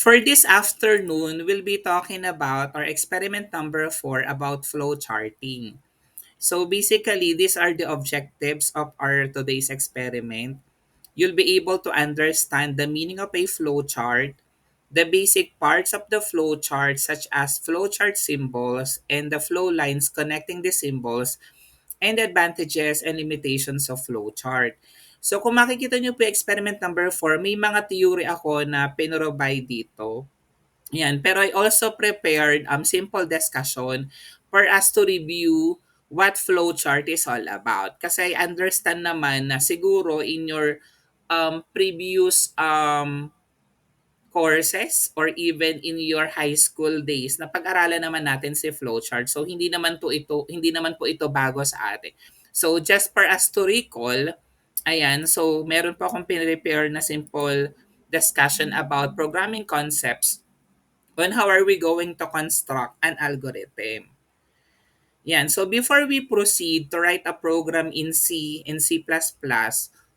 For this afternoon, we'll be talking about our experiment number 4 about flow charting. So basically, these are the objectives of our today's experiment. You'll be able to understand the meaning of a flow chart, the basic parts of the flow chart such as flowchart symbols and the flow lines connecting the symbols, and the advantages and limitations of flowchart. So kung makikita nyo po experiment number 4, may mga theory ako na pinrovide dito. Yan. Pero I also prepared simple discussion for us to review what flowchart is all about. Kasi I understand naman na siguro in your previous courses or even in your high school days na pag-aralan naman natin si flowchart. So hindi naman po ito bago sa atin. So just for us to recall, ayan, so meron po akong prepare na simple discussion about programming concepts on how are we going to construct an algorithm. Yan. So before we proceed to write a program in C, in C++,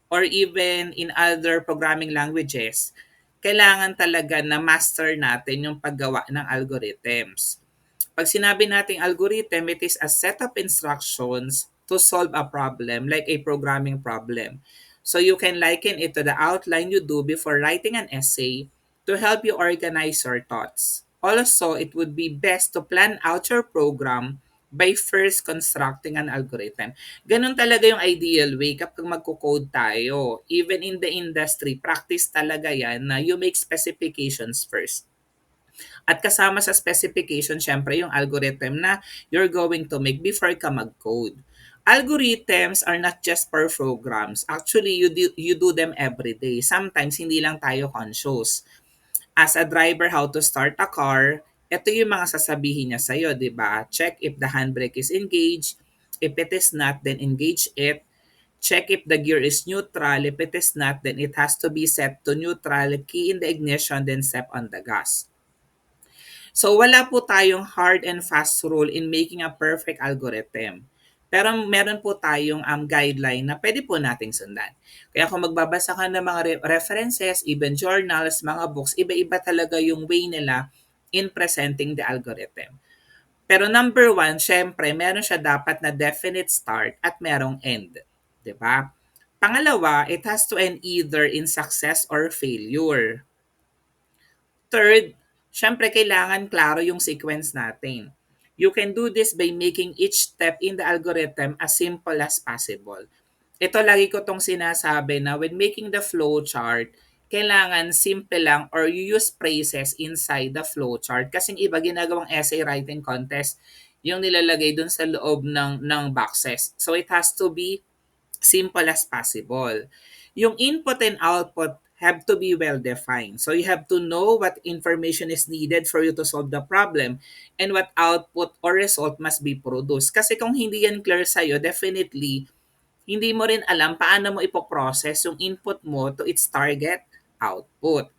or even in other programming languages, kailangan talaga na master natin yung paggawa ng algorithms. Pag sinabi nating algorithm, it is a set of instructions to solve a problem, like a programming problem. So you can liken it to the outline you do before writing an essay to help you organize your thoughts. Also, it would be best to plan out your program by first constructing an algorithm. Ganun talaga yung ideal way kapag magko-code tayo. Even in the industry, practice talaga yan na you make specifications first. At kasama sa specification, syempre yung algorithm na you're going to make before ka mag-code. Algorithms are not just for programs. Actually, you do them every day. Sometimes, hindi lang tayo conscious. As a driver, how to start a car, ito yung mga sasabihin niya sa'yo, di ba? Check if the handbrake is engaged. If it is not, then engage it. Check if the gear is neutral. If it is not, then it has to be set to neutral. Key in the ignition, then step on the gas. So wala po tayong hard and fast rule in making a perfect algorithm. Pero meron po tayong guideline na pwede po nating sundan. Kaya kung magbabasa ka ng mga references, even journals, mga books, iba-iba talaga yung way nila in presenting the algorithm. Pero number one, syempre, meron siya dapat na definite start at merong end. 'Di ba? Pangalawa, it has to end either in success or failure. Third, syempre kailangan klaro yung sequence natin. You can do this by making each step in the algorithm as simple as possible. Ito lagi ko tong sinasabi na when making the flow chart, kailangan simple lang or you use phrases inside the flow chart. Kasing iba ginagawang essay writing contest yung nilalagay dun sa loob ng boxes. So it has to be simple as possible. Yung input and output have to be well defined. So you have to know what information is needed for you to solve the problem and what output or result must be produced. Kasi kung hindi yan clear sa'yo, definitely, hindi mo rin alam paano mo ipoprocess yung input mo to its target output.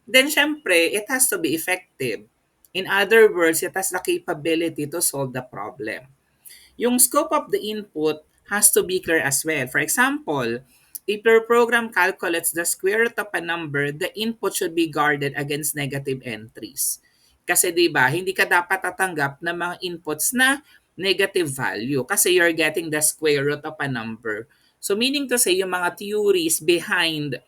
Then, syempre, it has to be effective. In other words, it has the capability to solve the problem. Yung scope of the input has to be clear as well. For example, if your program calculates the square root of a number, the input should be guarded against negative entries. Kasi 'di ba, hindi ka dapat tatanggap ng mga inputs na negative value kasi you're getting the square root of a number. So meaning to say, yung mga theories behind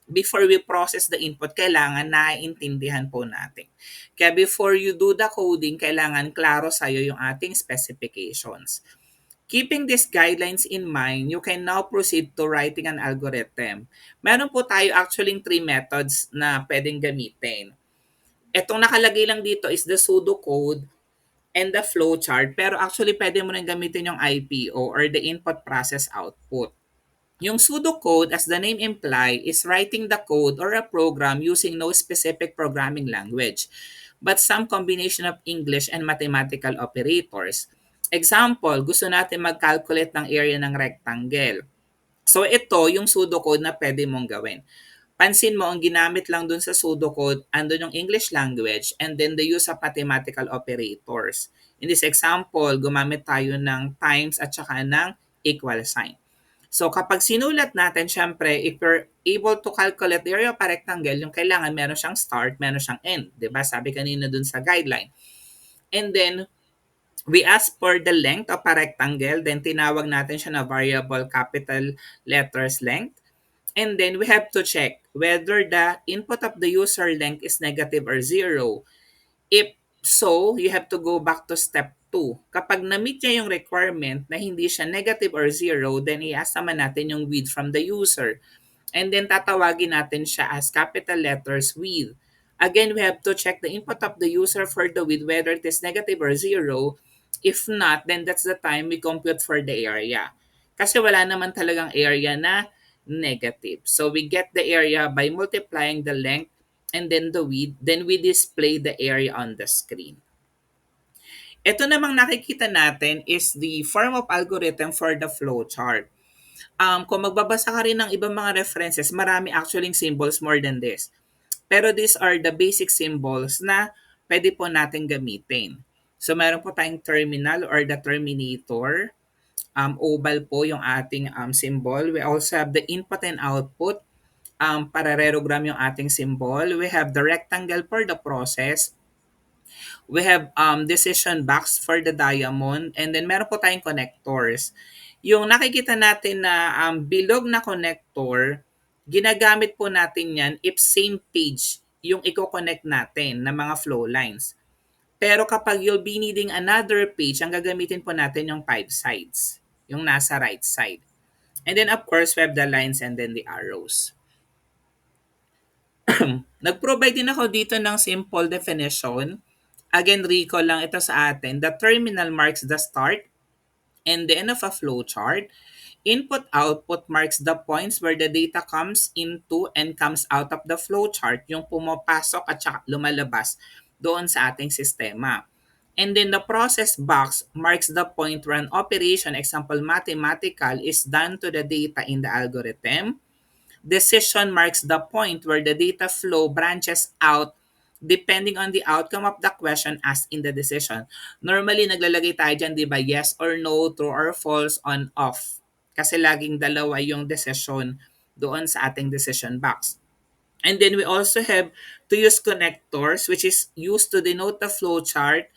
before we process the input, kailangan naiintindihan po natin. Kaya before you do the coding, kailangan klaro sa'yo yung ating specifications. Keeping these guidelines in mind, you can now proceed to writing an algorithm. Meron po tayo actually three methods na pwedeng gamitin. Itong nakalagay lang dito is the pseudocode and the flowchart, pero actually pwede mo rin gamitin yung IPO or the input process output. Yung pseudocode, as the name imply, is writing the code or a program using no specific programming language, but some combination of English and mathematical operators. Example, gusto natin mag-calculate ng area ng rectangle. So ito yung pseudocode na pwede mong gawin. Pansin mo, ang ginamit lang dun sa pseudocode, andun yung English language and then the use of mathematical operators. In this example, gumamit tayo ng times at saka ng equal sign. So kapag sinulat natin, syempre, if you're able to calculate the area of a rectangle, yung kailangan meron siyang start, meron siyang end. 'Di ba? Sabi kanina dun sa guideline. And then, we ask for the length of a rectangle, then tinawag natin siya na variable capital letters length. And then, we have to check whether the input of the user length is negative or zero. If so, you have to go back to step 2. Kapag na-meet niya yung requirement na hindi siya negative or zero, then i-ask naman natin yung width from the user. And then tatawagin natin siya as capital letters width. Again, we have to check the input of the user for the width, whether it is negative or zero. If not, then that's the time we compute for the area. Kasi wala naman talagang area na negative. So we get the area by multiplying the length and then the width. Then we display the area on the screen. Ito namang nakikita natin is the form of algorithm for the flowchart. Kung magbabasa ka rin ng ibang mga references, marami actually symbols more than this. Pero these are the basic symbols na pwede po natin gamitin. So meron po tayong terminal or the terminator. Oval po yung ating symbol. We also have the input and output. Parallelogram yung ating symbol. We have the rectangle for the process. We have decision box for the diamond. And then meron po tayong connectors. Yung nakikita natin na bilog na connector, ginagamit po natin yan if same page yung i-connect natin na mga flow lines. Pero kapag you'll be needing another page, ang gagamitin po natin yung 5 sides, yung nasa right side. And then of course, we have the lines and then the arrows. Nag-provide din ako dito ng simple definition. Again, recall lang ito sa atin. The terminal marks the start and the end of a flowchart. Input-output marks the points where the data comes into and comes out of the flowchart, yung pumapasok at saka lumalabas doon sa ating sistema. And then the process box marks the point where an operation, example mathematical, is done to the data in the algorithm. Decision marks the point where the data flow branches out depending on the outcome of the question asked in the decision. Normally, naglalagay tayo dyan, di ba? Yes or no, true or false, on, off. Kasi laging dalawa yung decision doon sa ating decision box. And then we also have to use connectors, which is used to denote the flowchart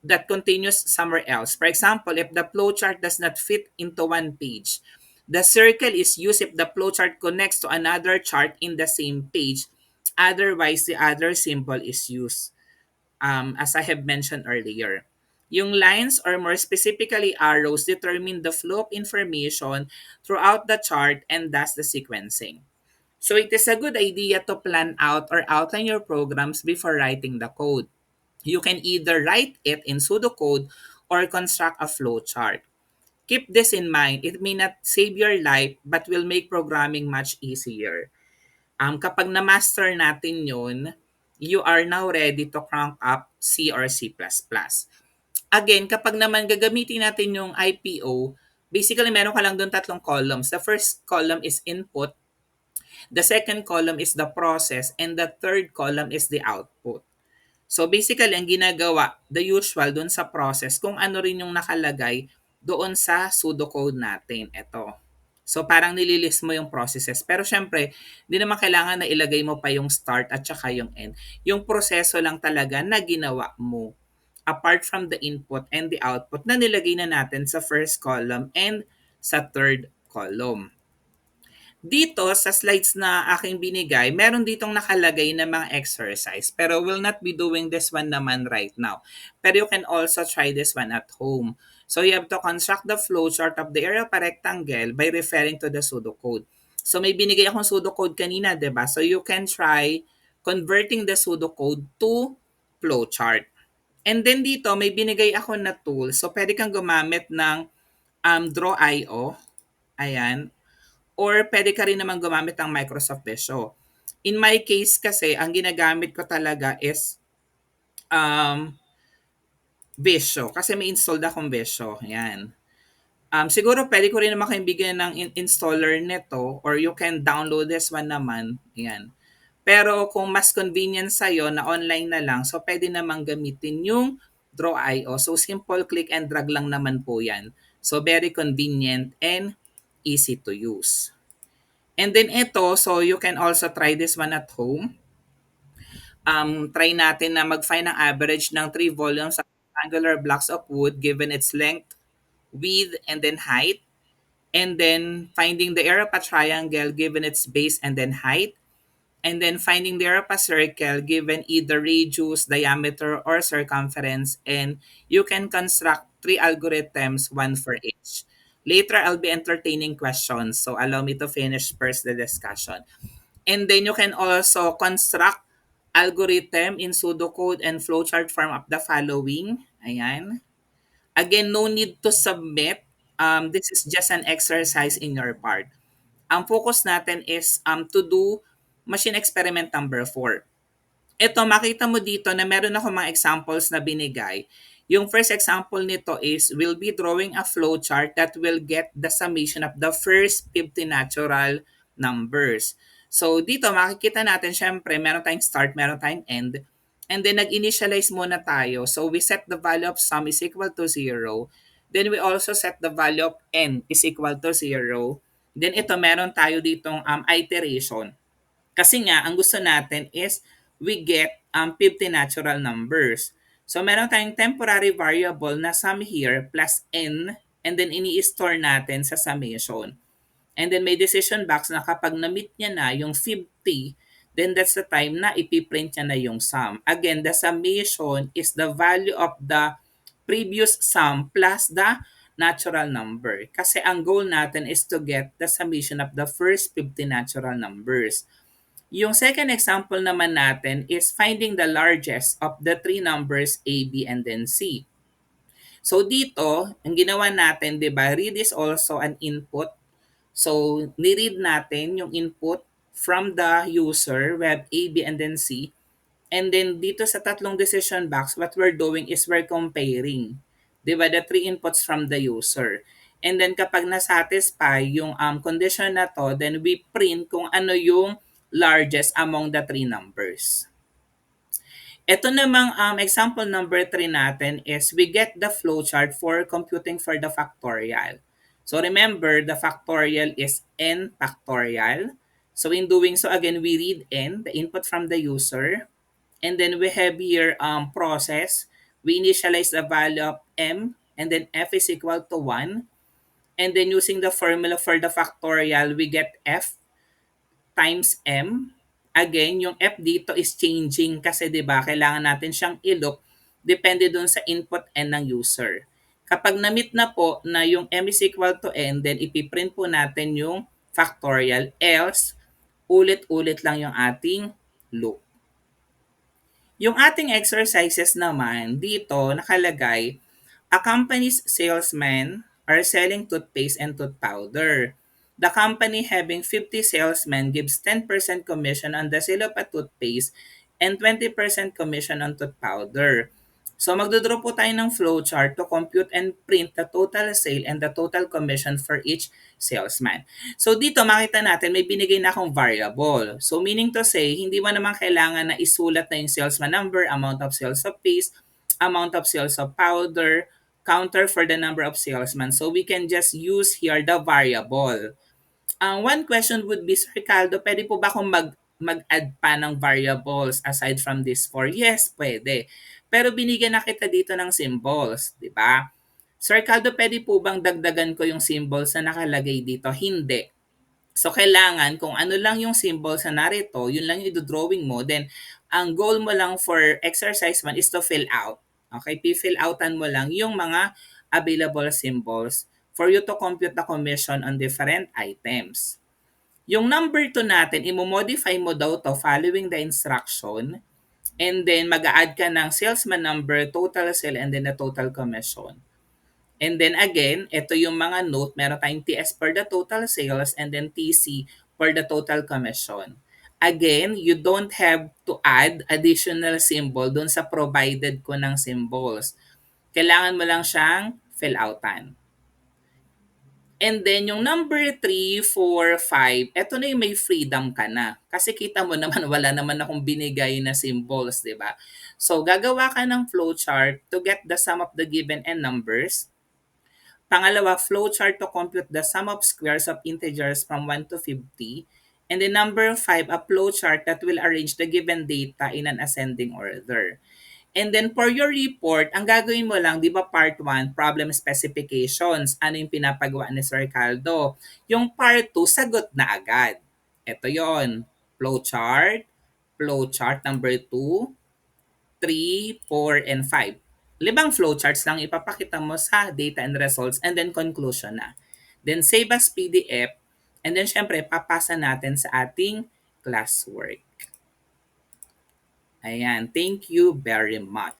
that continues somewhere else. For example, if the flowchart does not fit into one page, the circle is used if the flowchart connects to another chart in the same page. Otherwise, the other symbol is used, as I have mentioned earlier. Yung lines or more specifically arrows determine the flow of information throughout the chart and thus the sequencing. So it is a good idea to plan out or outline your programs before writing the code. You can either write it in pseudocode or construct a flowchart. Keep this in mind. It may not save your life but will make programming much easier. Kapag na-master natin yun, you are now ready to crank up C or C++. Again, kapag naman gagamitin natin yung IPO, basically meron ka lang doon tatlong columns. The first column is input, the second column is the process, and the third column is the output. So basically, ang ginagawa, the usual doon sa process, kung ano rin yung nakalagay doon sa pseudocode natin. Ito. So parang nililist mo yung processes. Pero syempre, hindi naman kailangan na ilagay mo pa yung start at saka yung end. Yung proseso lang talaga na ginawa mo apart from the input and the output na nilagay na natin sa first column and sa third column. Dito sa slides na aking binigay, meron ditong nakalagay na mga exercise. Pero we'll not be doing this one naman right now. Pero you can also try this one at home. So you have to construct the flowchart of the area of a rectangle by referring to the pseudocode. So may binigay akong pseudocode kanina, 'di ba? So you can try converting the pseudocode to flowchart. And then dito may binigay ako na tool. So pwede kang gumamit ng Draw.io. Ayan, or pwede ka rin naman gumamit ng Microsoft Visio. In my case kasi, ang ginagamit ko talaga is Visio. Kasi may installed akong Visio. Yan. Siguro pwede ko rin naman kayong bigyan ng installer nito or you can download this one naman. Yan. Pero kung mas convenient sa'yo na online na lang, so pwede namang gamitin yung Draw.io. So simple click and drag lang naman po yan. So very convenient and easy to use. And then ito, so you can also try this one at home. Try natin na mag-find ang average ng three volumes of rectangular blocks of wood given its length, width, and then height. And then finding the area of a triangle given its base and then height. And then finding the area of a circle given either radius, diameter, or circumference. And you can construct three algorithms, one for each. Later, I'll be entertaining questions. So allow me to finish first the discussion. And then you can also construct algorithm in pseudocode and flowchart form of the following. Ayan. Again, no need to submit. This is just an exercise in your part. Ang focus natin is to do machine experiment number 4. Ito, makita mo dito na meron ako mga examples na binigay. Yung first example nito is, we'll be drawing a flowchart that will get the summation of the first 50 natural numbers. So dito makikita natin, syempre, meron tayong start, meron tayong end. And then nag-initialize muna tayo. So we set the value of sum is equal to 0. Then we also set the value of n is equal to 0. Then ito, meron tayo ditong iteration. Kasi nga, ang gusto natin is we get 50 natural numbers. So meron tayong temporary variable na sum here plus n, and then ini-store natin sa summation. And then may decision box na kapag na-meet niya na yung 50, then that's the time na ipiprint niya na yung sum. Again, the summation is the value of the previous sum plus the natural number. Kasi ang goal natin is to get the summation of the first 50 natural numbers. Yung second example naman natin is finding the largest of the three numbers A, B, and then C. So dito, ang ginawa natin, di ba, read is also an input. So, ni-read natin yung input from the user. We have A, B, and then C. And then dito sa tatlong decision box, what we're doing is we're comparing. Di ba, the three inputs from the user. And then kapag nasatisfy yung condition na to, then we print kung ano yung largest among the three numbers. Ito namang example number 3 natin is we get the flowchart for computing for the factorial. So remember, the factorial is n factorial. So in doing so, again, we read n, the input from the user. And then we have here process. We initialize the value of m, and then f is equal to 1. And then using the formula for the factorial, we get f times m. Again, yung f dito is changing kasi 'di ba kailangan natin siyang i-loop depende dun sa input n ng user. Kapag na-meet na po na yung m is equal to n, then ipiprint po natin yung factorial, else ulit-ulit lang yung ating loop. Yung ating exercises naman, dito nakalagay, a company's salesmen are selling toothpaste and tooth powder. The company having 50 salesmen gives 10% commission on the sale of a toothpaste and 20% commission on tooth powder. So magdodraw po tayo ng flowchart to compute and print the total sale and the total commission for each salesman. So dito makita natin may binigay na akong variable. So meaning to say, hindi mo naman kailangan na isulat na yung salesman number, amount of sales of paste, amount of sales of powder, counter for the number of salesmen. So we can just use here the variable. One question would be, Sir Ricardo, pwede po ba akong mag-add pa ng variables aside from this four? Yes, pwede. Pero binigyan na kita dito ng symbols, di ba? Sir Ricardo, pwede po bang dagdagan ko yung symbols na nakalagay dito? Hindi. So, kailangan kung ano lang yung symbols na narito, yun lang yung drawing mo. Then, ang goal mo lang for exercise 1 is to fill out. Okay? Fill outan mo lang yung mga available symbols for you to compute the commission on different items. Yung number 2 natin, imo-modify mo daw to following the instruction, and then mag-a-add ka ng salesman number, total sale, and then the total commission. And then again, ito yung mga note, meron tayong TS for the total sales and then TC for the total commission. Again, you don't have to add additional symbol dun sa provided ko ng symbols. Kailangan mo lang siyang fill outan. And then yung number 3, 4, 5, eto na yung may freedom ka na. Kasi kita mo naman wala naman akong binigay na symbols, di ba? So gagawa ka ng flowchart to get the sum of the given n numbers. Pangalawa, flowchart to compute the sum of squares of integers from 1 to 50. And then number 5, a flowchart that will arrange the given data in an ascending order. And then for your report, ang gagawin mo lang, di ba part 1, problem specifications. Ano yung pinapagawa ni Sir Caldo? Yung part 2, sagot na agad. Ito yon, flowchart, flowchart number 2, 3, 4, and 5. Limang flowcharts lang ipapakita mo sa data and results and then conclusion na. Then save as PDF and then syempre papasa natin sa ating classwork. Ayan, thank you very much.